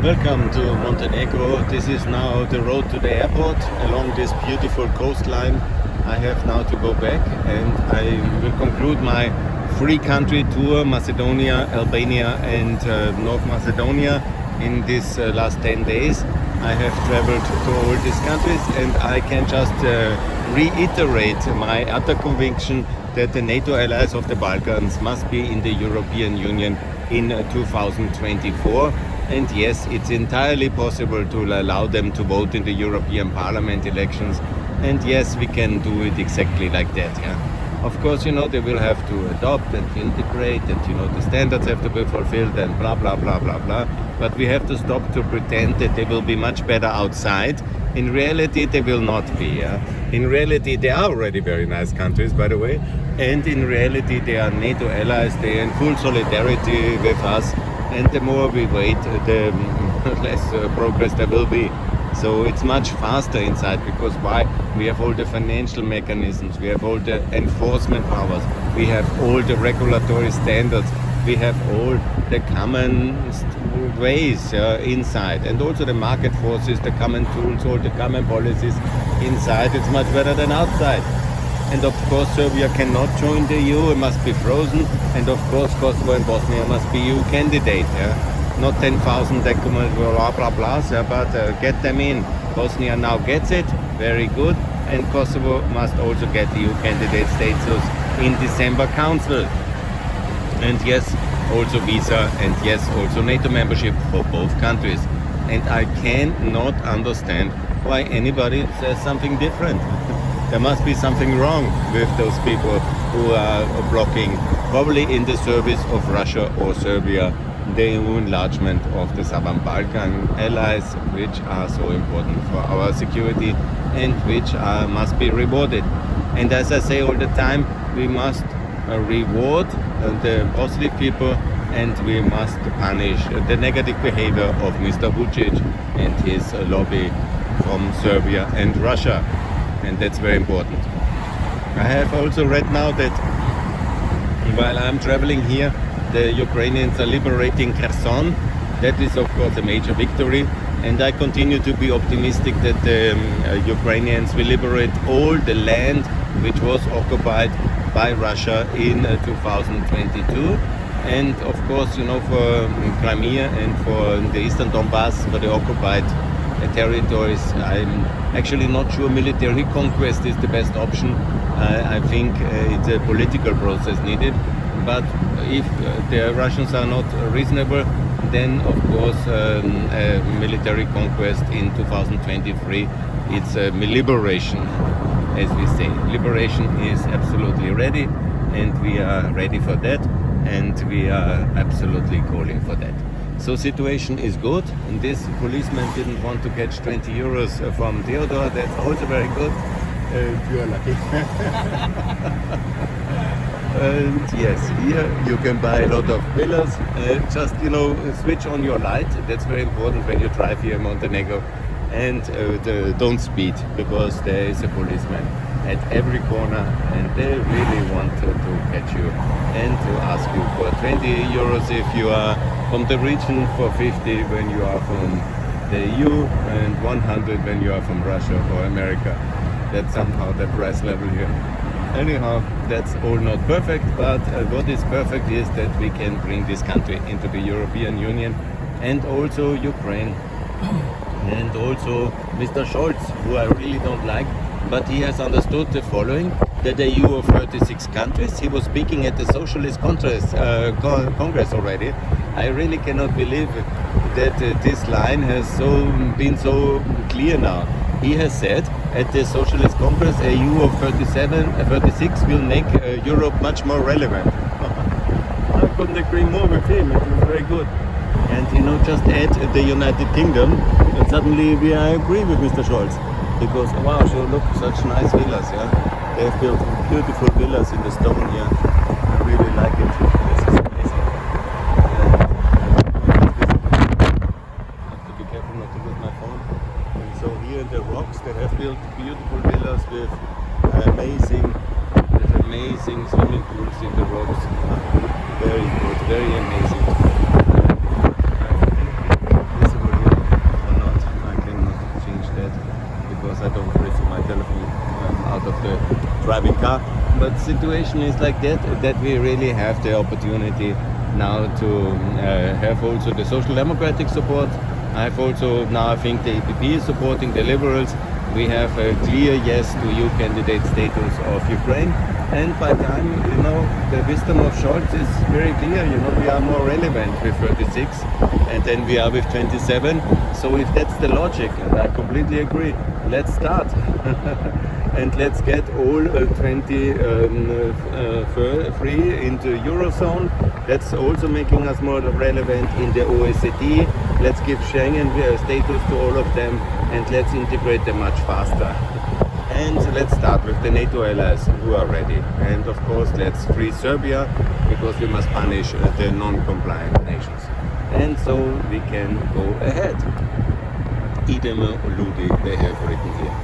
Welcome to Montenegro. This is now the road to the airport along this beautiful coastline. I have now to go back and I will conclude my three country tour, Macedonia, Albania and North Macedonia in this last 10 days. I have traveled to all these countries and I can just reiterate my utter conviction that the NATO allies of the Balkans must be in the European Union in 2024. And yes, it's entirely possible to allow them to vote in the European Parliament elections. And yes, we can do it exactly like that. Yeah. Of course, they will have to adopt and integrate and, the standards have to be fulfilled and blah, blah, blah, blah, blah. But we have to stop to pretend that they will be much better outside. In reality, they will not be. Yeah? In reality, they are already very nice countries, by the way. And in reality, they are NATO allies. They are in full solidarity with us. And the more we wait, the less progress there will be. So it's much faster inside because why? We have all the financial mechanisms, we have all the enforcement powers, we have all the regulatory standards, we have all the common ways inside, and also the market forces, the common tools, all the common policies inside. It's much better than outside. And of course Serbia cannot join the EU, it must be frozen, and of course Kosovo and Bosnia must be EU candidate. Not 10,000 documents, blah blah blah, but get them in. Bosnia now gets it, very good, and Kosovo must also get EU candidate status in December Council. And yes, also visa, and yes, also NATO membership for both countries. And I cannot understand why anybody says something different. There must be something wrong with those people who are blocking, probably in the service of Russia or Serbia, the EU enlargement of the Southern Balkan allies, which are so important for our security and which must be rewarded. And as I say all the time, we must reward the positive people and we must punish the negative behavior of Mr. Vucic and his lobby from Serbia and Russia. And that's very important. I have also read now that while I'm traveling here, the Ukrainians are liberating Kherson. That is of course a major victory, and I continue to be optimistic that the Ukrainians will liberate all the land which was occupied by Russia in 2022. And of course, for Crimea and for the Eastern Donbass, for the occupied territories, I'm actually not sure military conquest is the best option. I think it's a political process needed. But if the Russians are not reasonable, then of course a military conquest in 2023, it's a liberation, as we say. Liberation is absolutely ready, and we are ready for that, and we are absolutely calling for that. So situation is good, and this policeman didn't want to catch 20 euros from Theodore. That's also very good. You are lucky. And yes, here you can buy a lot of villas. Just switch on your light. That's very important when you drive here in Montenegro. And don't speed, because there is a policeman at every corner, and they really want to catch you and to ask you for 20 euros if you are from the region, for 50 when you are from the EU, and 100 when you are from Russia or America. That's somehow the price level here. Anyhow, that's all not perfect, but what is perfect is that we can bring this country into the European Union, and also Ukraine, and also Mr. Scholz, who I really don't like, but he has understood the following, that the EU of 36 countries, he was speaking at the Socialist Congress already. I really cannot believe that this line has been so clear now. He has said at the Socialist Congress, a EU of 36 will make Europe much more relevant. I couldn't agree more with him. It was very good. And just add the United Kingdom, and suddenly we agree with Mr. Scholz. Because wow, so look, such nice villas, yeah. They have built beautiful villas in the stone here. I really like it. This is amazing. I have to be careful not to lose my phone. And so here in the rocks, they have built beautiful villas with amazing swimming pools in the rocks. Very good, very amazing. This will driving car. But situation is like that we really have the opportunity now to have also the Social Democratic support. I have also now, I think the EPP is supporting the Liberals. We have a clear yes to EU candidate status of Ukraine. And by time, the wisdom of Scholz is very clear. We are more relevant with 36 and then we are with 27. So if that's the logic, and I completely agree, let's start. And let's get all 23 into Eurozone. That's also making us more relevant in the OECD. Let's give Schengen status to all of them and let's integrate them much faster. And let's start with the NATO allies who are ready. And of course, let's free Serbia because we must punish the non-compliant nations. And so we can go ahead. Idem ludi, they have written here.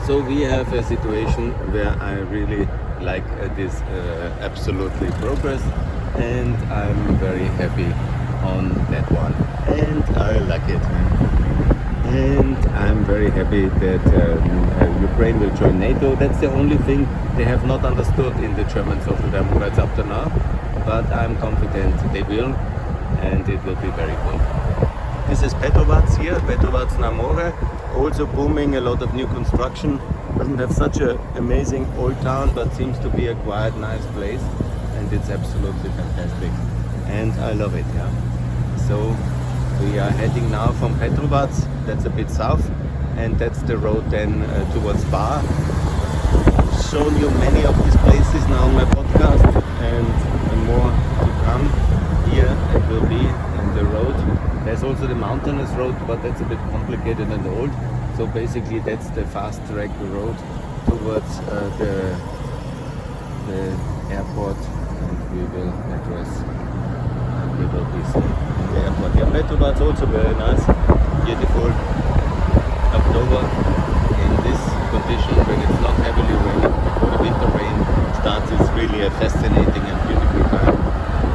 So we have a situation where I really like this absolutely progress, and I'm very happy on that one. And I like it. And I'm very happy that Ukraine will join NATO. That's the only thing they have not understood in the German Social Democrats up to now. But I'm confident they will, and it will be very good. This is Petrovac here, Petrovac na More, also booming, a lot of new construction. Doesn't have such an amazing old town, but seems to be a quiet, nice place, and it's absolutely fantastic. And I love it, yeah. So we are heading now from Petrovac, that's a bit south, and that's the road then towards Bar. I've shown you many of these places now on my podcast, and more to come. Here it will be in the road. There's also the mountainous road, but that's a bit complicated and old. So basically that's the fast track road towards the airport, and we will address, we will be safe in the airport. Yeah, Petrovac is also very nice, beautiful. October in this condition when it's not heavily raining, before the winter rain starts, it's really a fascinating and beautiful time.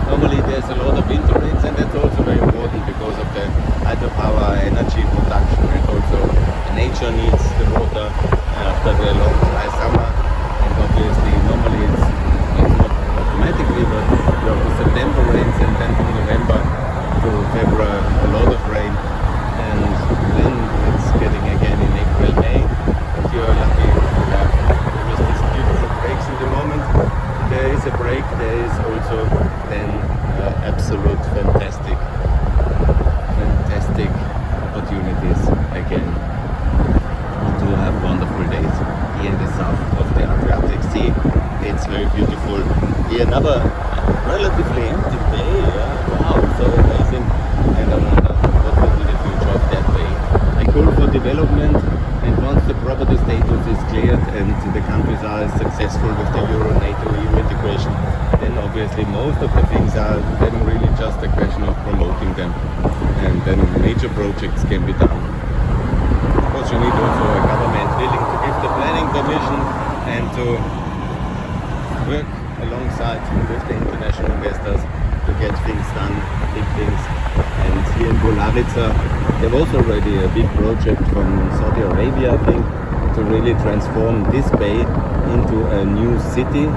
Normally there's a lot of winter rains, and that's also very important because of the hydropower energy production, and also nature needs the water after the long dry summer. And obviously normally it's not automatically, but you have the September rains, and then from November to February a lot of rain, and then it's getting again in April, May. If you're lucky to have these beautiful breaks in the moment, there is a break, there is also then absolute fantastic opportunities again to have wonderful days here in the south of the Adriatic Sea. It's very beautiful. Here another relatively empty bay, yeah. Wow, so amazing. And I wonder what will be the future of that bay. I call for development, and once the property status is cleared and the countries are successful with the Euro, NATO, EU integration, then obviously most of the things are then really just a question of promoting them, and then major projects can be done. Of course you need also a government willing to give the planning permission and to work alongside with the international investors to get things done, big things. And here in Bularica there was already a big project from Saudi Arabia, I think, to really transform this bay into a new city.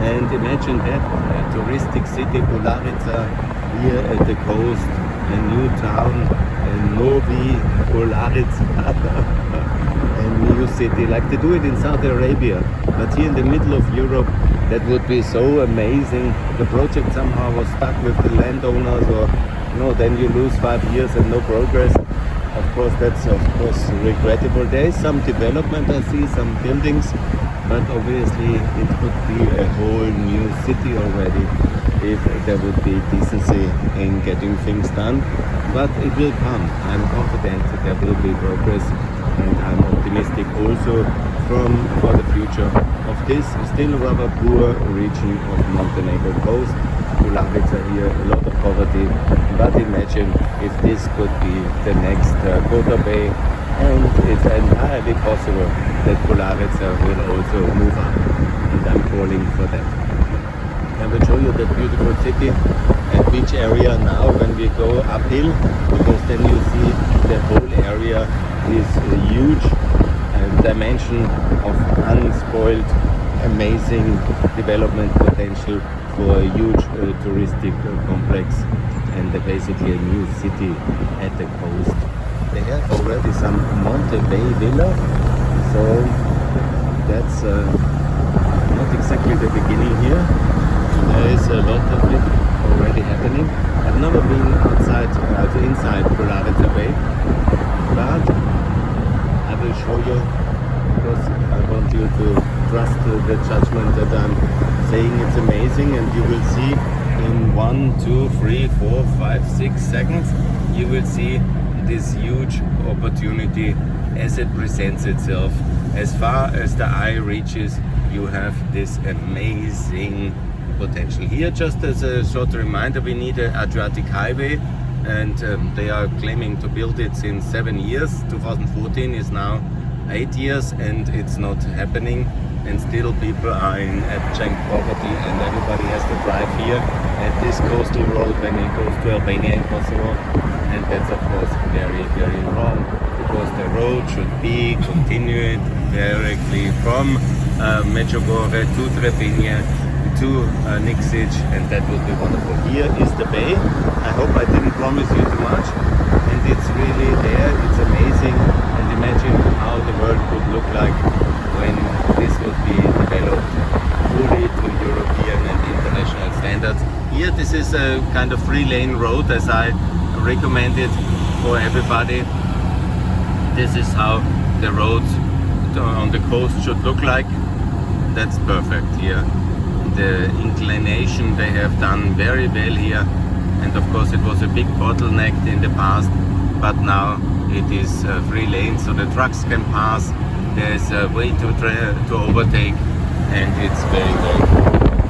And imagine that, a touristic city, Bularica, here at the coast, a new town, a Novi Bularica, a new city, like they do it in Saudi Arabia, but here in the middle of Europe. That would be so amazing. The project somehow was stuck with the landowners, or then you lose 5 years and no progress. Of course, that's regrettable. There is some development, I see some buildings, but obviously it could be a whole new city already if there would be decency in getting things done. But it will come. I'm confident that there will be progress, and I'm optimistic also for the future of this still rather poor region of Montenegro coast. Bularica here, a lot of poverty, but imagine if this could be the next Kota Bay, and it's entirely possible that Bularica will also move up, and I'm calling for that. I will show you the beautiful city and beach area now when we go uphill, because then you see the whole area is huge dimension of unspoiled amazing development potential for a huge touristic complex and basically a new city at the coast. They have already some Monte Bay Villa, so that's not exactly the beginning here. There is a lot of it already happening. I've never been inside Pilarita Bay, but I will show you because I want you to trust the judgment that I'm saying it's amazing, and you will see in 1, 2, 3, 4, 5, 6 seconds you will see this huge opportunity as it presents itself. As far as the eye reaches, you have this amazing potential. Here, just as a short reminder, we need an Adriatic highway, and they are claiming to build it since 7 years. 2014 is now 8 years and it's not happening, and still people are in abject poverty, and everybody has to drive here at this coastal road when it goes to Albania and Kosovo, and that's of course very, very wrong, because the road should be continued directly from Medjugorje to Trebinje to Niksic, and that would be wonderful. Here is the bay. I hope I didn't promise you too much, and it's really there, it's amazing, and imagine how the world could look like when this would be developed fully to European and international standards. Here this is a kind of 3-lane road as I recommended for everybody. This is how the road on the coast should look like. That's perfect here. The inclination they have done very well here, and of course it was a big bottleneck in the past, but now it is 3 lanes so the trucks can pass. There's a way to overtake, and it's very, very cool.